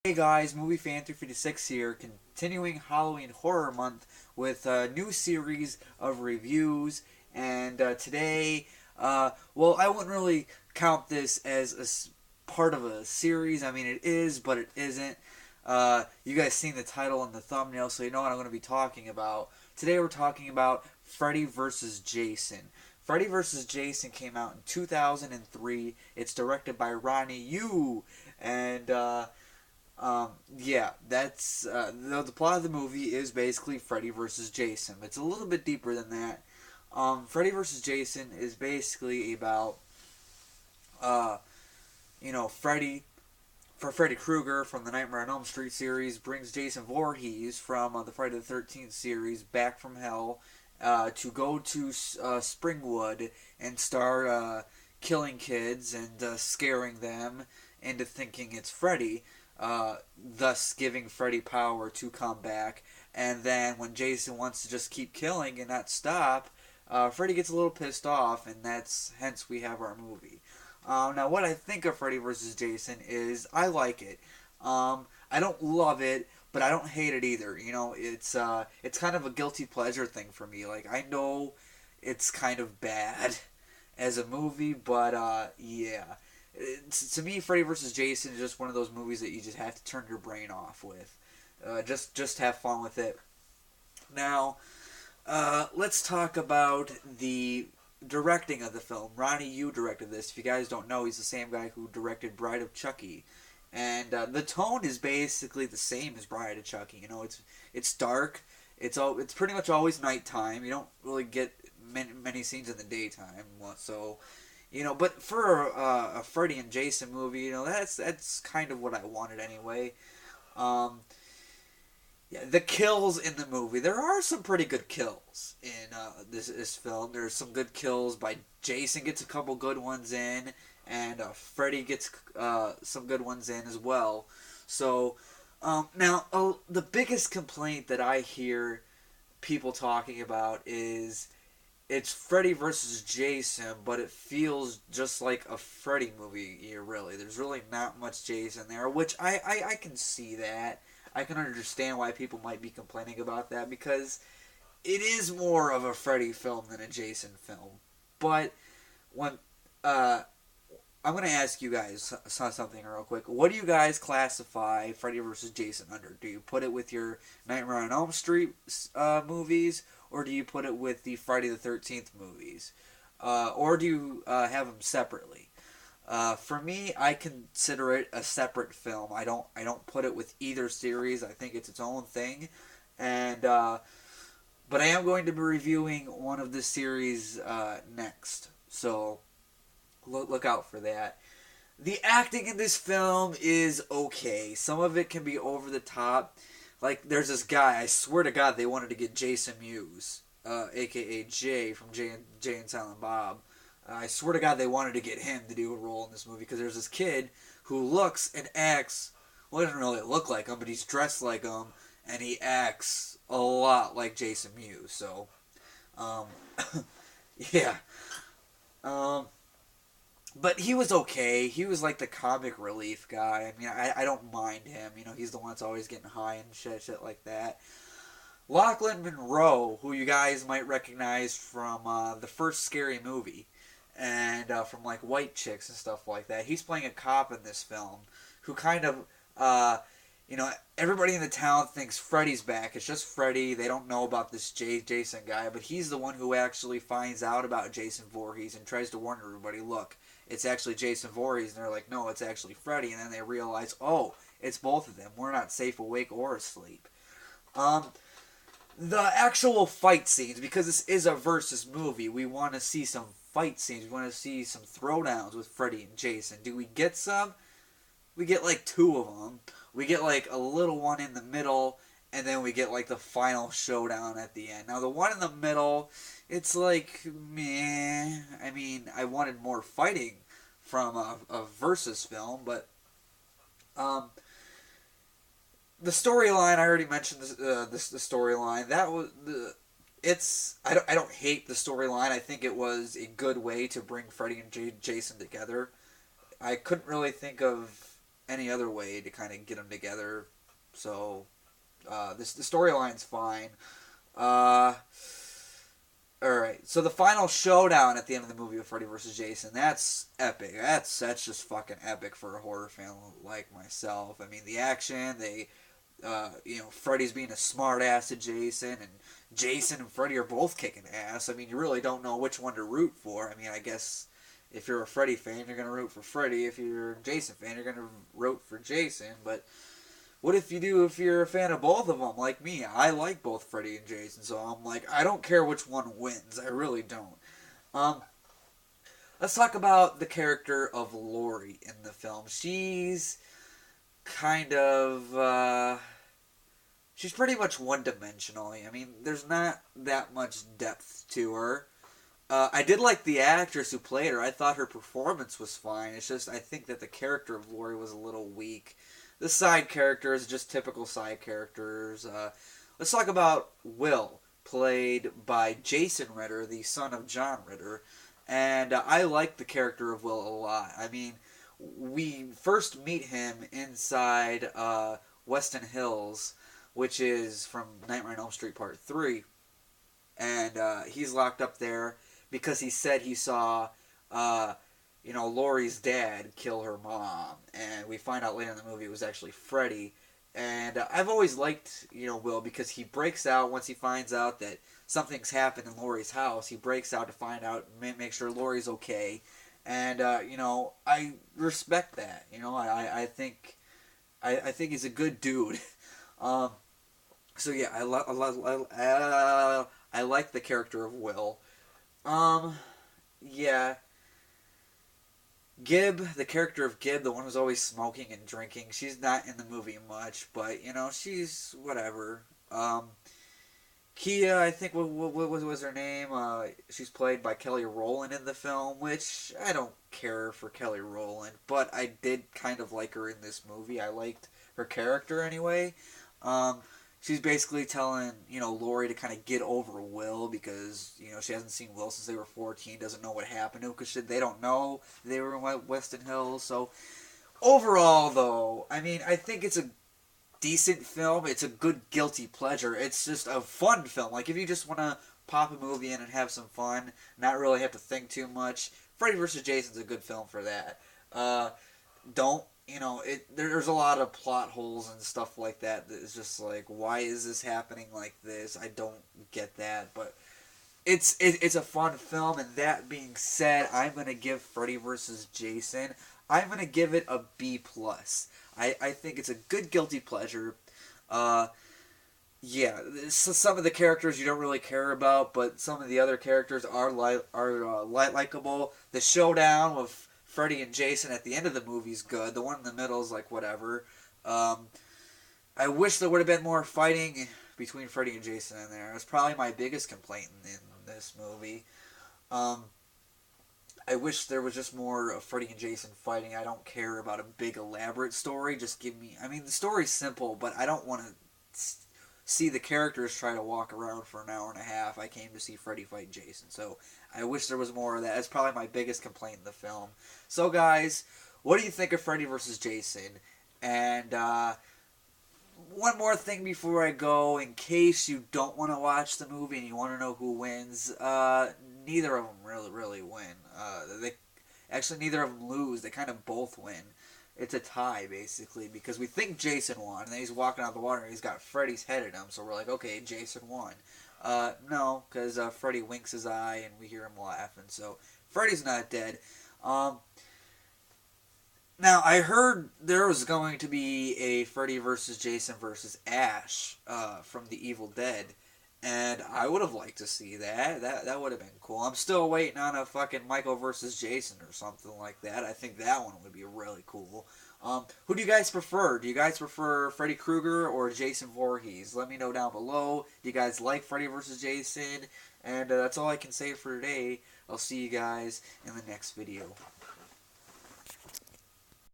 Hey guys, Movie Fan 356 here, continuing Halloween Horror Month with a new series of reviews. And today, well, I wouldn't really count this as part of a series. I mean, it is, but it isn't. You guys seen the title and the thumbnail, so you know what I'm going to be talking about. Today, we're talking about Freddy vs. Jason. Freddy vs. Jason came out in 2003. It's directed by Ronnie Yu, and yeah, that's the plot of the movie is basically Freddy versus Jason. It's a little bit deeper than that. Freddy versus Jason is basically about uh, Freddy for Freddy Krueger from the Nightmare on Elm Street series brings Jason Voorhees from the Friday the 13th series back from hell to go to Springwood and start killing kids and scaring them into thinking it's Freddy, thus giving Freddy power to come back. And then when Jason wants to just keep killing and not stop, Freddy gets a little pissed off, and that's hence we have our movie. Now, what I think of Freddy vs. Jason is I like it. I don't love it, but I don't hate it either. It's kind of a guilty pleasure thing for me. Like, I know it's kind of bad as a movie, but yeah. To me, Freddy vs. Jason is just one of those movies that you just have to turn your brain off with. Just have fun with it. Now, let's talk about the directing of the film. Ronnie Yu directed this. If you guys don't know, he's the same guy who directed Bride of Chucky, and the tone is basically the same as Bride of Chucky. It's dark. It's pretty much always nighttime. You don't really get many scenes in the daytime. So, but for a Freddy and Jason movie, that's kind of what I wanted anyway. Um, yeah, the kills in the movie. There are some pretty good kills in this film. There's some good kills by Jason gets a couple good ones in, and Freddy gets some good ones in as well. So now the biggest complaint that I hear people talking about is it's Freddy versus Jason, but it feels just like a Freddy movie. Really, there's really not much Jason there, which I can see that. I can understand why people might be complaining about that because it is more of a Freddy film than a Jason film. But when I'm gonna ask you guys something real quick. What do you guys classify Freddy vs. Jason under? Do you put it with your Nightmare on Elm Street movies, or do you put it with the Friday the 13th movies, or do you have them separately? For me, I consider it a separate film. I don't put it with either series. I think it's its own thing, and but I am going to be reviewing one of the series next. So look out for that. The acting in this film is okay. Some of it can be over the top. Like, there's this guy, I swear to God, they wanted to get Jason Mewes, aka Jay from Jay and Silent Bob. I swear to God, they wanted to get him to do a role in this movie because there's this kid who looks and acts. Well, he doesn't really look like him, but he's dressed like him, and he acts a lot like Jason Mewes. So, um, yeah. Um, but he was okay. He was like the comic relief guy. I mean, I don't mind him. He's the one that's always getting high and shit like that. Lachlan Monroe, who you guys might recognize from the first Scary Movie, and from like White Chicks and stuff like that. He's playing a cop in this film, who kind of, everybody in the town thinks Freddy's back. It's just Freddy. They don't know about this Jason guy, but he's the one who actually finds out about Jason Voorhees and tries to warn everybody. Look, it's actually Jason Voorhees, and they're like, no, it's actually Freddy. And then they realize, oh, it's both of them. We're not safe awake or asleep. The actual fight scenes, because this is a versus movie, we want to see some fight scenes. We want to see some throwdowns with Freddy and Jason. Do we get some? We get like two of them. We get like a little one in the middle, and then we get like the final showdown at the end. Now, the one in the middle, it's like, meh. I mean, I wanted more fighting from a versus film, but the storyline, I already mentioned the storyline. That was I don't hate the storyline. I think it was a good way to bring Freddy and Jason together. I couldn't really think of any other way to kind of get them together. So the storyline's fine. Uh, all right. So the final showdown at the end of the movie with Freddy versus Jason, that's epic. That's just fucking epic for a horror fan like myself. I mean, the action, Freddy's being a smart ass to Jason, and Jason and Freddy are both kicking ass. I mean, you really don't know which one to root for. I mean, I guess if you're a Freddy fan, you're gonna root for Freddy. If you're a Jason fan, you're gonna root for Jason. But what if you do if you're a fan of both of them, like me? I like both Freddy and Jason, so I'm like, I don't care which one wins. I really don't. Um, let's talk about the character of Laurie in the film. She's kind of she's pretty much one-dimensional. I mean, there's not that much depth to her. I did like the actress who played her. I thought her performance was fine. It's just I think that the character of Laurie was a little weak. The side characters, just typical side characters. Let's talk about Will, played by Jason Ritter, the son of John Ritter. And I like the character of Will a lot. I mean, we first meet him inside Weston Hills, which is from Nightmare on Elm Street Part 3. And he's locked up there because he said he saw, Laurie's dad kill her mom. And we find out later in the movie it was actually Freddy. And I've always liked, Will, because he breaks out once he finds out that something's happened in Laurie's house. He breaks out to find out, make sure Laurie's okay. And, I respect that. I think he's a good dude. So yeah, I like the character of Will. Yeah. Gib, the character of Gib, the one who's always smoking and drinking, she's not in the movie much, but, she's whatever. Kia, I think, what was her name? She's played by Kelly Rowland in the film, which I don't care for Kelly Rowland, but I did kind of like her in this movie. I liked her character anyway. She's basically telling, Laurie to kind of get over Will because, she hasn't seen Will since they were 14, doesn't know what happened to him because they don't know they were in Weston Hills. So, overall, though, I mean, I think it's a decent film. It's a good guilty pleasure. It's just a fun film. Like, if you just want to pop a movie in and have some fun, not really have to think too much, Freddy vs. Jason's a good film for that. There's a lot of plot holes and stuff like that. It's just like, why is this happening like this? I don't get that, but it's a fun film. And that being said, I'm gonna give Freddy vs. Jason, I'm gonna give it a B+. I think it's a good guilty pleasure. Yeah, some of the characters you don't really care about, but some of the other characters are likable. The showdown with Freddy and Jason at the end of the movie's good. The one in the middle is like whatever. I wish there would have been more fighting between Freddy and Jason in there. It's probably my biggest complaint in this movie. I wish there was just more of Freddy and Jason fighting. I don't care about a big elaborate story. Just give me... I mean, the story's simple, but I don't want to see the characters try to walk around for an hour and a half. I came to see Freddy fight Jason, so I wish there was more of that. That's probably my biggest complaint in the film. So, guys, what do you think of Freddy vs. Jason? And one more thing before I go, in case you don't want to watch the movie and you want to know who wins, neither of them really win. Neither of them lose. They kind of both win. It's a tie, basically, because we think Jason won, and then he's walking out the water, and he's got Freddy's head at him, so we're like, okay, Jason won. No, because Freddy winks his eye, and we hear him laughing, so Freddy's not dead. Now, I heard there was going to be a Freddy vs. Jason vs. Ash from The Evil Dead, and I would have liked to see that. That would have been cool. I'm still waiting on a fucking Michael vs. Jason or something like that. I think that one would be really cool. Who do you guys prefer? Do you guys prefer Freddy Krueger or Jason Voorhees? Let me know down below. Do you guys like Freddy vs. Jason? And that's all I can say for today. I'll see you guys in the next video.